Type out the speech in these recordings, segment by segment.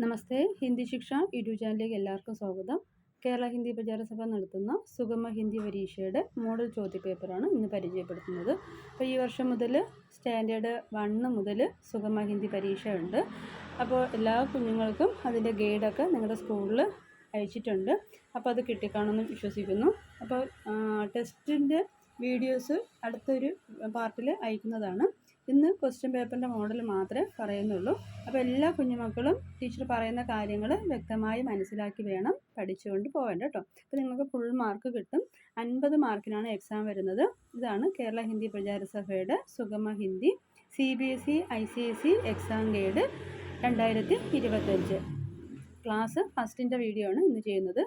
നമസ്തേ. ഹിന്ദി ശിക്ഷ യൂട്യൂബ് ചാനലിലേക്ക് എല്ലാവർക്കും സ്വാഗതം. കേരള ഹിന്ദി പ്രചാരസഭ നടത്തുന്ന സുഗമ ഹിന്ദി പരീക്ഷയുടെ മോഡൽ ചോദ്യപേപ്പറാണ് ഇന്ന് പരിചയപ്പെടുത്തുന്നത്. അപ്പോൾ ഈ വർഷം മുതൽ സ്റ്റാൻഡേർഡ് 1 മുതൽ സുഗമ ഹിന്ദി പരീക്ഷ ഉണ്ട്. അപ്പോൾ എല്ലാ കുഞ്ഞുങ്ങൾക്കും അതിൻ്റെ ഗൈഡൊക്കെ നിങ്ങളുടെ സ്കൂളിൽ അയച്ചിട്ടുണ്ട്. അപ്പോൾ അത് കിട്ടിക്കാണുമെന്ന് വിശ്വസിക്കുന്നു. അപ്പോൾ ടെസ്റ്റിൻ്റെ വീഡിയോസ് അടുത്തൊരു പാർട്ടിൽ അയക്കുന്നതാണ്. ഇന്ന് ക്വസ്റ്റ്യൻ പേപ്പറിൻ്റെ മോഡൽ മാത്രമേ പറയുന്നുള്ളൂ. അപ്പോൾ എല്ലാ കുഞ്ഞുമക്കളും ടീച്ചർ പറയുന്ന കാര്യങ്ങൾ വ്യക്തമായി മനസ്സിലാക്കി വേണം പഠിച്ചുകൊണ്ട് പോകേണ്ട കേട്ടോ. അപ്പോൾ നിങ്ങൾക്ക് ഫുൾ മാർക്ക് കിട്ടും. 50 മാർക്കിനാണ് എക്സാം വരുന്നത്. ഇതാണ് കേരള ഹിന്ദി പ്രചാരസഭയുടെ Sugama Hindi CBSE ICSE exam guide 2025 class ഫസ്റ്റിൻ്റെ വീഡിയോ ആണ് ഇന്ന് ചെയ്യുന്നത്.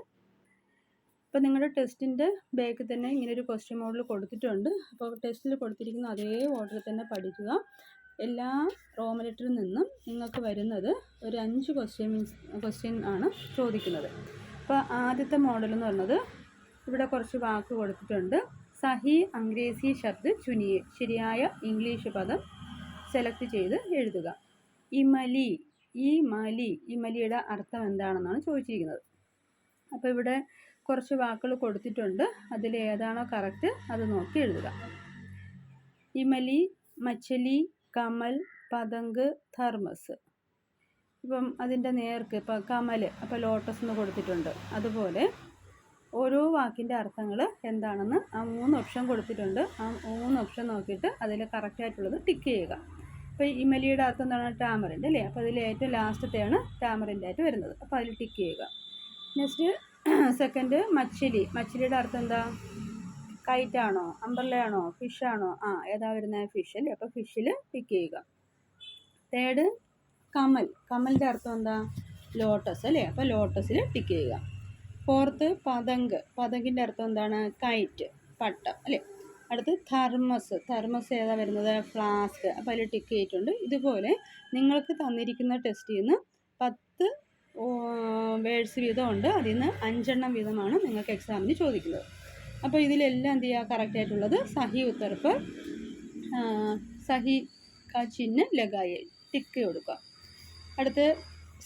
അപ്പോൾ നിങ്ങളുടെ ടെസ്റ്റിൻ്റെ ബാക്കിൽ തന്നെ ഇങ്ങനൊരു ക്വസ്റ്റ്യൻ മോഡൽ കൊടുത്തിട്ടുണ്ട്. അപ്പോൾ ടെസ്റ്റിൽ കൊടുത്തിരിക്കുന്ന അതേ ഓർഡറിൽ തന്നെ പഠിക്കുക. എല്ലാ റോമൻ ലെറ്ററിൽ നിന്നും നിങ്ങൾക്ക് വരുന്നത് ഒരു 5 ക്വസ്റ്റ്യൻ ആണ് ചോദിക്കുന്നത്. അപ്പോൾ ആദ്യത്തെ മോഡൽ എന്ന് പറയുന്നത് ഇവിടെ കുറച്ച് വാക്ക് കൊടുത്തിട്ടുണ്ട്. സഹി അംഗ്രേസി ശബ്ദ് ചുനിയെ, ശരിയായ ഇംഗ്ലീഷ് പദം സെലക്ട് ചെയ്ത് എഴുതുക. ഇമലി, ഇമലിയുടെ അർത്ഥം എന്താണെന്നാണ് ചോദിച്ചിരിക്കുന്നത്. അപ്പോൾ ഇവിടെ കുറച്ച് വാക്കുകൾ കൊടുത്തിട്ടുണ്ട്. അതിൽ ഏതാണോ കറക്റ്റ് അത് നോക്കി എഴുതുക. ഇമലി, മച്ചലി, കമൽ, പതങ്ക്, ധർമ്മസ്. ഇപ്പം അതിൻ്റെ നേർക്ക് ഇപ്പോൾ കമൽ, അപ്പോൾ ലോട്ടസ് എന്ന് കൊടുത്തിട്ടുണ്ട്. അതുപോലെ ഓരോ വാക്കിൻ്റെ അർത്ഥങ്ങൾ എന്താണെന്ന് ആ 3 ഓപ്ഷൻ കൊടുത്തിട്ടുണ്ട്. ആ 3 ഓപ്ഷൻ നോക്കിയിട്ട് അതിൽ കറക്റ്റായിട്ടുള്ളത് ടിക്ക് ചെയ്യുക. ഇപ്പോൾ ഇമലിയുടെ അർത്ഥം എന്താണ്? ടാമറിൻ്റെ അല്ലേ. അപ്പോൾ അതിൽ ഏറ്റവും ലാസ്റ്റത്തെയാണ് ടാമറിൻ്റെ ആയിട്ട് വരുന്നത്. അപ്പോൾ അതിൽ ടിക്ക് ചെയ്യുക. നെക്സ്റ്റ് സെക്കൻഡ് മച്ചിലിയുടെ അർത്ഥം എന്താ? കൈറ്റാണോ, അംബ്രല്ലയാണോ, ഫിഷാണോ? ഏതാ വരുന്നത്? ഫിഷ് അല്ലേ. അപ്പോൾ ഫിഷിൽ ടിക്ക് ചെയ്യുക. തേർഡ് കമലിൻ്റെ അർത്ഥം എന്താ? ലോട്ടസ് അല്ലേ. അപ്പോൾ ലോട്ടസിൽ ടിക്ക് ചെയ്യുക. ഫോർത്ത് പതങ്കിൻ്റെ അർത്ഥം എന്താണ്? കൈറ്റ്, പട്ടം അല്ലേ. അടുത്ത് ധർമ്മസ് ഏതാ വരുന്നത്? ഫ്ലാസ്ക്. അപ്പോൾ അതിൽ ടിക്ക് ചെയ്തിട്ടുണ്ട്. ഇതുപോലെ നിങ്ങൾക്ക് തന്നിരിക്കുന്ന ടെസ്റ്റിൽ നിന്ന് 10 വേർഡ്സ് വീതം ഉണ്ട്. അതിൽ നിന്ന് 5 വീതമാണ് നിങ്ങൾക്ക് എക്സാമിന് ചോദിക്കുന്നത്. അപ്പോൾ ഇതിലെല്ലാം എന്ത് ചെയ്യുക? കറക്റ്റായിട്ടുള്ളത് സഹി ഉത്തർ पर സഹി കാ ചിഹ്ന ലഗായെ, ടിക്ക് കൊടുക്കുക. അടുത്ത്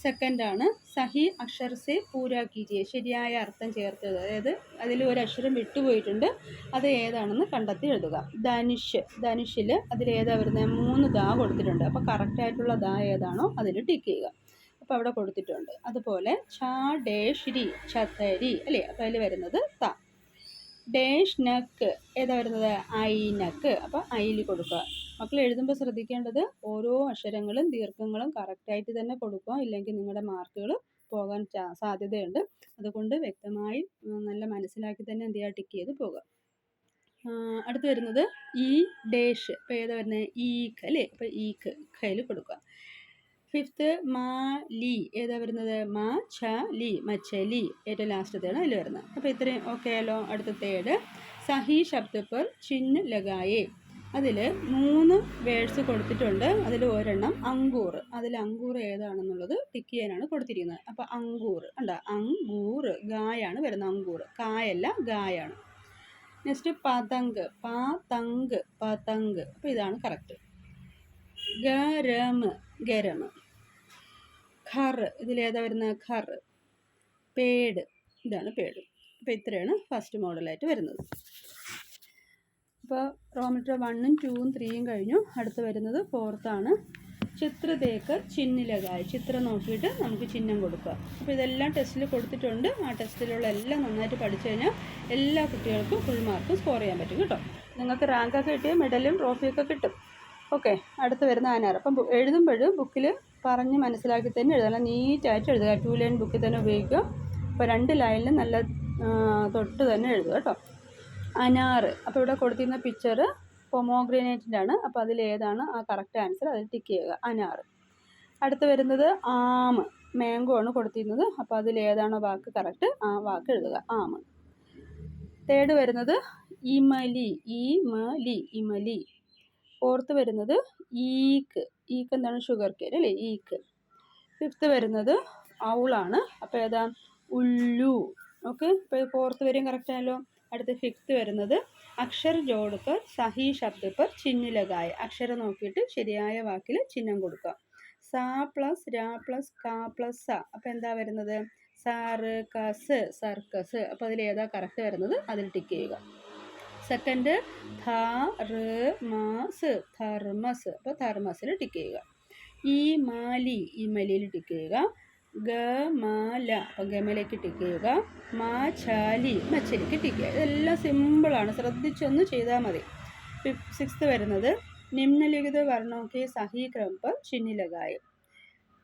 സെക്കൻഡാണ് സഹി അക്ഷർ സെ പൂരാ കീജിയെ, ശരിയായ അർത്ഥം ചേർത്ത്. അതായത് അതിൽ ഒരു അക്ഷരം വിട്ടുപോയിട്ടുണ്ട്, അത് ഏതാണെന്ന് കണ്ടെത്തി എഴുതുക. ധനുഷിൽ അതിലേതാ വരുന്നത്? 3 ദാ കൊടുത്തിട്ടുണ്ട്. അപ്പോൾ കറക്റ്റായിട്ടുള്ള ദാ ഏതാണോ അതിൽ ടിക്ക് ചെയ്യുക. അപ്പോൾ അവിടെ കൊടുത്തിട്ടുണ്ട്. അതുപോലെ ഛ ഡേഷ് രി, ഛതരി അല്ലേ. അപ്പോൾ അതിൽ വരുന്നത് ത. ഡേഷ് നക്ക് ഏതാ വരുന്നത്? ഐനക്ക്. അപ്പോൾ ഐയിൽ കൊടുക്കുക. മക്കൾ എഴുതുമ്പോൾ ശ്രദ്ധിക്കേണ്ടത് ഓരോ അക്ഷരങ്ങളും ദീർഘങ്ങളും കറക്റ്റായിട്ട് തന്നെ കൊടുക്കുക. ഇല്ലെങ്കിൽ നിങ്ങളുടെ മാർക്കുകൾ പോകാൻ സാധ്യതയുണ്ട്. അതുകൊണ്ട് വ്യക്തമായി നല്ല മനസ്സിലാക്കി തന്നെ എന്ത് ചെയ്യുക? ടിക്ക് ചെയ്ത് പോകുക. അടുത്ത് വരുന്നത് ഈ ഡേഷ്. അപ്പോൾ ഏതാ വരുന്നത്? ഈക്ക് അല്ലേ. അപ്പോൾ ഈക്ക് ഖയിൽ കൊടുക്കുക. ഫിഫ്ത്ത് ലി ഏതാ വരുന്നത്? ലി, മച്ചലി ഏറ്റവും ലാസ്റ്റത്തെയാണ് അതിൽ വരുന്നത്. അപ്പോൾ ഇത്രയും ഓക്കെ ആയല്ലോ. അടുത്ത തേർഡ് സഹി ശബ്ദ पर ചിഹ്ന ലഗായേ. അതിൽ 3 വേർഡ്സ് കൊടുത്തിട്ടുണ്ട്. അതിൽ ഒരെണ്ണം അങ്കൂർ. അതിൽ അങ്കൂർ ഏതാണെന്നുള്ളത് ടിക്ക് ചെയ്യാനാണ് കൊടുത്തിരിക്കുന്നത്. അപ്പോൾ അങ്കൂർ ഉണ്ടോ? അങ്കൂർ ഗായാണ് വരുന്നത്. അങ്കൂർ കായല്ല, ഗായാണ്. നെക്സ്റ്റ് പതങ്ക്, പതങ്ക്. അപ്പോൾ ഇതാണ് കറക്റ്റ്. ഗരം, ഖർ ഇതിലേതാ വരുന്നത്? ഖർ. പേട്, ഇതാണ് പേട്. അപ്പോൾ ഇത്രയാണ് ഫസ്റ്റ് മോഡലായിട്ട് വരുന്നത്. അപ്പോൾ റോമീറ്റർ 1ഉം 2ഉം 3ഉം കഴിഞ്ഞു. അടുത്ത് വരുന്നത് 4th ചിത്ര തേക്ക് ചിഹ്നിലകായ, ചിത്രം നോക്കിയിട്ട് നമുക്ക് ചിഹ്നം കൊടുക്കുക. അപ്പോൾ ഇതെല്ലാം ടെസ്റ്റിൽ കൊടുത്തിട്ടുണ്ട്. ആ ടെസ്റ്റിലുള്ള എല്ലാം നന്നായിട്ട് പഠിച്ചു കഴിഞ്ഞാൽ എല്ലാ കുട്ടികൾക്കും ഫുൾ മാർക്ക് സ്കോർ ചെയ്യാൻ പറ്റും കേട്ടോ. നിങ്ങൾക്ക് റാങ്കൊക്കെ കിട്ടിയ മെഡലും ട്രോഫിയൊക്കെ കിട്ടും. ഓക്കെ. അടുത്ത് വരുന്ന അനാർ. അപ്പം എഴുതുമ്പോൾ ബുക്കിൽ പറഞ്ഞ് മനസ്സിലാക്കി തന്നെ എഴുതുക. നല്ല നീറ്റായിട്ട് എഴുതുക. 2 ലൈൻ ബുക്കിൽ തന്നെ ഉപയോഗിക്കുക. അപ്പോൾ 2 ലൈനിൽ നല്ല തൊട്ട് തന്നെ എഴുതുക കേട്ടോ. അനാർ. അപ്പോൾ ഇവിടെ കൊടുത്തിരുന്ന പിക്ചർ പൊമോഗ്രാനൈറ്റിൻ്റെ ആണ്. അപ്പോൾ അതിൽ ഏതാണ് ആ കറക്റ്റ് ആൻസർ അതിൽ ടിക്ക് ചെയ്യുക. അനാർ. അടുത്ത് വരുന്നത് ആം, മാംഗോ ആണ് കൊടുത്തിരുന്നത്. അപ്പോൾ അതിൽ ഏതാണോ വാക്ക് കറക്റ്റ് ആ വാക്ക് എഴുതുക. ആം. തേർഡ് വരുന്നത് ഇമലി. ഫോർത്ത് വരുന്നത് ഈക്ക് എന്താണ്? ഷുഗർ കെയിൻ അല്ലേ. ഈക്ക്. ഫിഫ്ത്ത് വരുന്നത് ഔളാണ്. അപ്പോൾ ഏതാ? ഉല്ലു. ഓക്കെ. ഇപ്പോൾ 4th വരെയും കറക്റ്റ് ആയല്ലോ. അടുത്ത് 5th വരുന്നത് അക്ഷർ ജോഡ് पर സഹി ശബ്ദ पर ചിഹ്ന ലഗായ, അക്ഷരം നോക്കിയിട്ട് ശരിയായ വാക്കിൽ ചിഹ്നം കൊടുക്കുക. സാ പ്ലസ് രാ പ്ലസ് കാ പ്ലസ് സ. അപ്പോൾ എന്താ വരുന്നത്? Circus, circus. അപ്പോൾ അതിലേതാ കറക്റ്റ് വരുന്നത് അതിൽ ടിക്ക് ചെയ്യുക. സെക്കൻഡ് ധർമസ്, ധർമസ്. അപ്പോൾ ധർമസിൽ ടിക്ക് ചെയ്യുക. ഈമാലി, ഈമലിയിൽ ടിക്ക് ചെയ്യുക. ഗമല, അപ്പോൾ ഗമലയ്ക്ക് ടിക്ക് ചെയ്യുക. മാച്ചാലി, മച്ചലിക്ക് ടിക്ക് ചെയ്യുക. ഇതെല്ലാം സിമ്പിളാണ്, ശ്രദ്ധിച്ചൊന്ന് ചെയ്താൽ മതി. സിക്സ്ത് വരുന്നത് നിമ്നലിഖിത വർണ്ണോക്കെ സഹി ക്രമ പർ ചിഹ്ന ലഗായേ.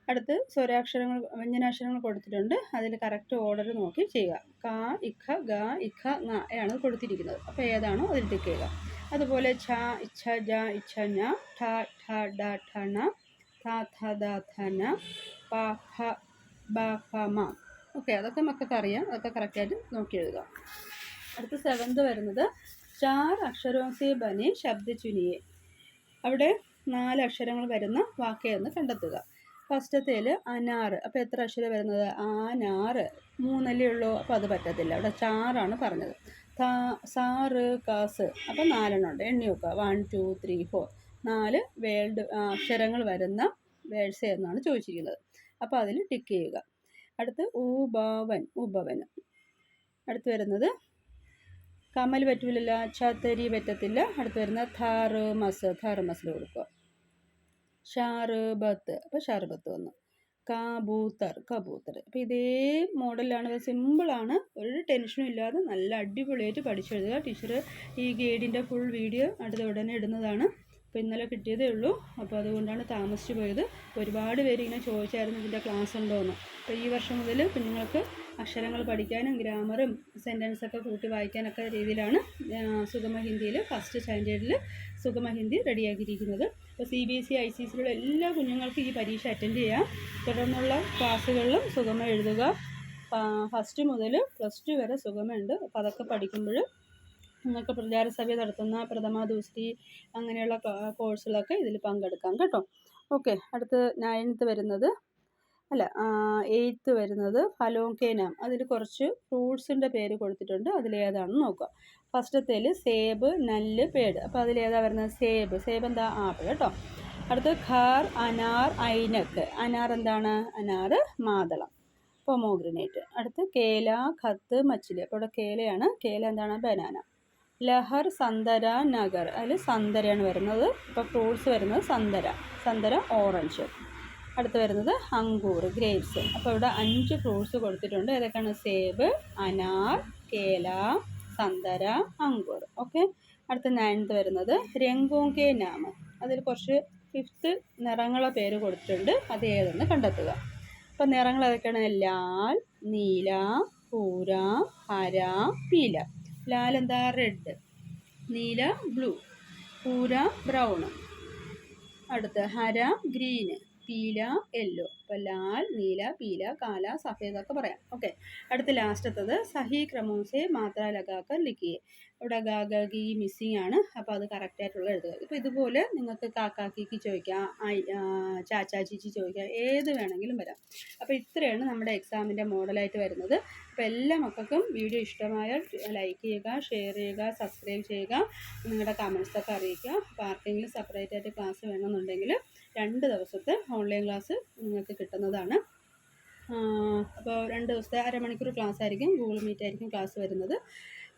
അടുത്ത് സ്വരാക്ഷരങ്ങൾ വ്യഞ്ജനാക്ഷരങ്ങൾ കൊടുത്തിട്ടുണ്ട്, അതിൽ കറക്റ്റ് ഓർഡർ നോക്കി ചെയ്യുക. ക ഇഖ ഗ ഇഖ ങ ആണ് കൊടുത്തിരിക്കുന്നത്. അപ്പോൾ ഏതാണോ അതിൽ ടിക്ക് ചെയ്യുക. അതുപോലെ ഛ ഇച്ഛ ജ ഇച്ഛ ഞ ഠ ഠ ഡ ഠ ണ ഥ ഥ ദ ഥ ന പ ഫ ബ ഫ മ. ഓക്കെ, അതൊക്കെ മക്കൾക്ക് അറിയാം, അതൊക്കെ കറക്റ്റായിട്ട് നോക്കി എഴുതുക. അടുത്ത സെവൻത് വരുന്നത് ചാർ അക്ഷരോസെ ബനെ ശബ്ദ ചുനിയെ. അവിടെ 4 അക്ഷരങ്ങൾ വരുന്ന വാക്യം കണ്ടെത്തുക. ഫസ്റ്റത്തേൽ അനാറ്. അപ്പോൾ എത്ര അക്ഷരം വരുന്നത്? ആനാറ്. 3 അല്ലേ ഉള്ളൂ, അപ്പോൾ അത് പറ്റത്തില്ല. അവിടെ ചാറാണ് പറഞ്ഞത്. സാറ് കാസ്. അപ്പോൾ 4 ഉണ്ട്, എണ്ണി വെക്കുക. 1 2 3 4 4 അക്ഷരങ്ങൾ വരുന്ന വേഴ്സ് എന്നാണ് ചോദിച്ചിരിക്കുന്നത്. അപ്പോൾ അതിൽ ടിക്ക് ചെയ്യുക. അടുത്ത് ഉഭവൻ, ഉപവൻ. അടുത്ത് വരുന്നത് കമൽ പറ്റില്ല, ഛത്തരി പറ്റത്തില്ല. അടുത്ത് വരുന്ന ധർമസ്, ധർമസിൽ കൊടുക്കുക. ഷർബത്ത്, അപ്പോൾ ഷർബത്ത് വന്നു. കബൂത്തർ, കബൂത്തർ. അപ്പോൾ ഇതേ മോഡലാണ്, സിമ്പിളാണ്, ഒരു ടെൻഷനും ഇല്ലാതെ നല്ല അടിപൊളിയായിട്ട് പഠിച്ചെഴുതുക. ടീച്ചർ ഈ ഗൈഡിൻ്റെ ഫുൾ വീഡിയോ അടുത്ത ഉടനെ ഇടുന്നതാണ്. അപ്പോൾ ഇന്നലെ കിട്ടിയതേ ഉള്ളൂ, അപ്പോൾ അതുകൊണ്ടാണ് താമസിച്ച് പോയത്. ഒരുപാട് പേര് ഇങ്ങനെ ചോദിച്ചായിരുന്നു ഇതിൻ്റെ ക്ലാസ് ഉണ്ടോയെന്ന്. അപ്പോൾ ഈ വർഷം മുതൽ കുഞ്ഞുങ്ങൾക്ക് അക്ഷരങ്ങൾ പഠിക്കാനും ഗ്രാമറും സെൻറ്റൻസൊക്കെ കൂട്ടി വായിക്കാനൊക്കെ രീതിയിലാണ് സുഗമ ഹിന്ദിയിൽ ഫസ്റ്റ് സ്റ്റാൻഡേർഡിൽ സുഗമ ഹിന്ദി റെഡിയാക്കിയിരിക്കുന്നത്. അപ്പോൾ CBSE ICSEയിലുള്ള എല്ലാ കുഞ്ഞുങ്ങൾക്കും ഈ പരീക്ഷ അറ്റൻഡ് ചെയ്യാം. തുടർന്നുള്ള ക്ലാസ്സുകളിലും സുഗമ എഴുതുക. ഫസ്റ്റ് മുതൽ +2 വരെ സുഗമയുണ്ട്. അപ്പോൾ അതൊക്കെ പഠിക്കുമ്പോൾ നിങ്ങൾക്ക് പ്രചാരസഭ നടത്തുന്ന പ്രഥമ ദൂസരി അങ്ങനെയുള്ള കോഴ്സുകളൊക്കെ ഇതിൽ പങ്കെടുക്കാം കേട്ടോ. ഓക്കെ, അടുത്ത് 9th വരുന്നത് 8th വരുന്നത് ഫലോക്കെ നാം. അതിൽ കുറച്ച് ഫ്രൂട്ട്സിൻ്റെ പേര് കൊടുത്തിട്ടുണ്ട്, അതിലേതാണെന്ന് നോക്കുക. ഫസ്റ്റത്തേൽ സേബ്, നല്ല്, പേട്. അപ്പോൾ അതിലേതാ വരുന്നത്? സേബ്. സേബ് എന്താ? ആപ്പിൾ കേട്ടോ. അടുത്ത് ഖാർ, അനാർ, ഐനക്ക്. അനാർ എന്താണ്? അനാർ മാതളം, പൊമോഗ്രനേറ്റ്. അടുത്ത് കേല, ഖത്ത്, മച്ചിലി. അപ്പോൾ ഇവിടെ കേലയാണ്. കേല എന്താണ്? ബനാന. ലഹർ, സന്തര, നഗർ. അതിൽ സന്തരയാണ് വരുന്നത്. ഇപ്പോൾ ഫ്രൂട്ട്സ് വരുന്നത് സന്തര, സന്തര ഓറഞ്ച്. അടുത്ത് വരുന്നത് അങ്കൂർ, ഗ്രേപ്സ്. അപ്പോൾ ഇവിടെ 5 ഫ്രൂട്ട്സ് കൊടുത്തിട്ടുണ്ട്. ഏതൊക്കെയാണ്? സേബ്, അനാർ, കേല, സന്തര, അങ്കൂർ. ഓക്കെ, അടുത്ത 9th വരുന്നത് രംഗോങ്കെ നാമ്. അതിൽ കുറച്ച് 5th നിറങ്ങളെ പേര് കൊടുത്തിട്ടുണ്ട്, അത് ഏതെന്ന് കണ്ടെത്തുക. അപ്പോൾ നിറങ്ങൾ ഏതൊക്കെയാണ്? ലാൽ, നീല, പൂര, ഹര, പീല. ലാൽ എന്താ? റെഡ്. നീല ബ്ലൂ. പൂര ബ്രൗൺ. അടുത്ത് ഹര ഗ്രീന്. പീല യെല്ലോ. അപ്പോൾ ലാൽ, നീല, പീല, കാല, സഫേദ് ഒക്കെ പറയാം. ഓക്കെ, അടുത്ത് ലാസ്റ്റത്തത് സഹി ക്രമോസെ മാത്ര ലഗാക്കർ ലിഖിയെ. ഇവിടെ ഗാഗി മിസ്സിങ് ആണ്, അപ്പോൾ അത് കറക്റ്റായിട്ടുള്ള എഴുതുക. ഇപ്പോൾ ഇതുപോലെ നിങ്ങൾക്ക് കാക്കാക്കിക്ക് ചോദിക്കാം, ചാച്ചാ ചീച്ചി ചോദിക്കാം, ഏത് വേണമെങ്കിലും വരാം. അപ്പോൾ ഇത്രയാണ് നമ്മുടെ എക്സാമിൻ്റെ മോഡലായിട്ട് വരുന്നത്. അപ്പോൾ എല്ലാ മക്കൾക്കും വീഡിയോ ഇഷ്ടമായാൽ ലൈക്ക് ചെയ്യുക, ഷെയർ ചെയ്യുക, സബ്സ്ക്രൈബ് ചെയ്യുക, നിങ്ങളുടെ കമൻസൊക്കെ അറിയിക്കുക. അപ്പോൾ ആർക്കെങ്കിലും സെപ്പറേറ്റ് ആയിട്ട് ക്ലാസ് വേണമെന്നുണ്ടെങ്കിൽ 2 ദിവസത്തെ ഓൺലൈൻ ക്ലാസ് നിങ്ങൾക്ക് കിട്ടുന്നതാണ്. അപ്പോൾ 2 ദിവസത്തെ അരമണിക്കൂർ ക്ലാസ് ആയിരിക്കും, ഗൂഗിൾ മീറ്റ് ആയിരിക്കും ക്ലാസ് വരുന്നത്.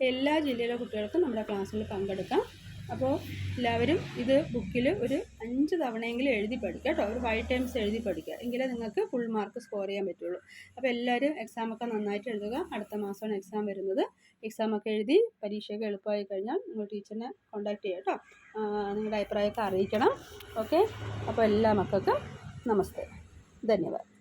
എല്ലാ ജില്ലയിലെ കുട്ടികൾക്കും നമ്മുടെ ക്ലാസ്സിൽ പങ്കെടുക്കാം. അപ്പോൾ എല്ലാവരും ഇത് ബുക്കിൽ ഒരു 5 തവണയെങ്കിലും എഴുതി പഠിക്കുക കേട്ടോ. ഒരു 5 times എഴുതി പഠിക്കുക, എങ്കിലേ നിങ്ങൾക്ക് ഫുൾ മാർക്ക് സ്കോർ ചെയ്യാൻ പറ്റുള്ളൂ. അപ്പോൾ എല്ലാവരും എക്സാമൊക്കെ നന്നായിട്ട് എഴുതുക. അടുത്ത മാസമാണ് എക്സാം വരുന്നത്. എക്സാമൊക്കെ എഴുതി പരീക്ഷയൊക്കെ എളുപ്പമായി കഴിഞ്ഞാൽ നിങ്ങൾ ടീച്ചറിനെ കോൺടാക്റ്റ് ചെയ്യുക കേട്ടോ. നിങ്ങളുടെ അഭിപ്രായമൊക്കെ അറിയിക്കണം. ഓക്കെ, അപ്പോൾ എല്ലാ മക്കൾക്കും നമസ്തേ, ധന്യവാദം.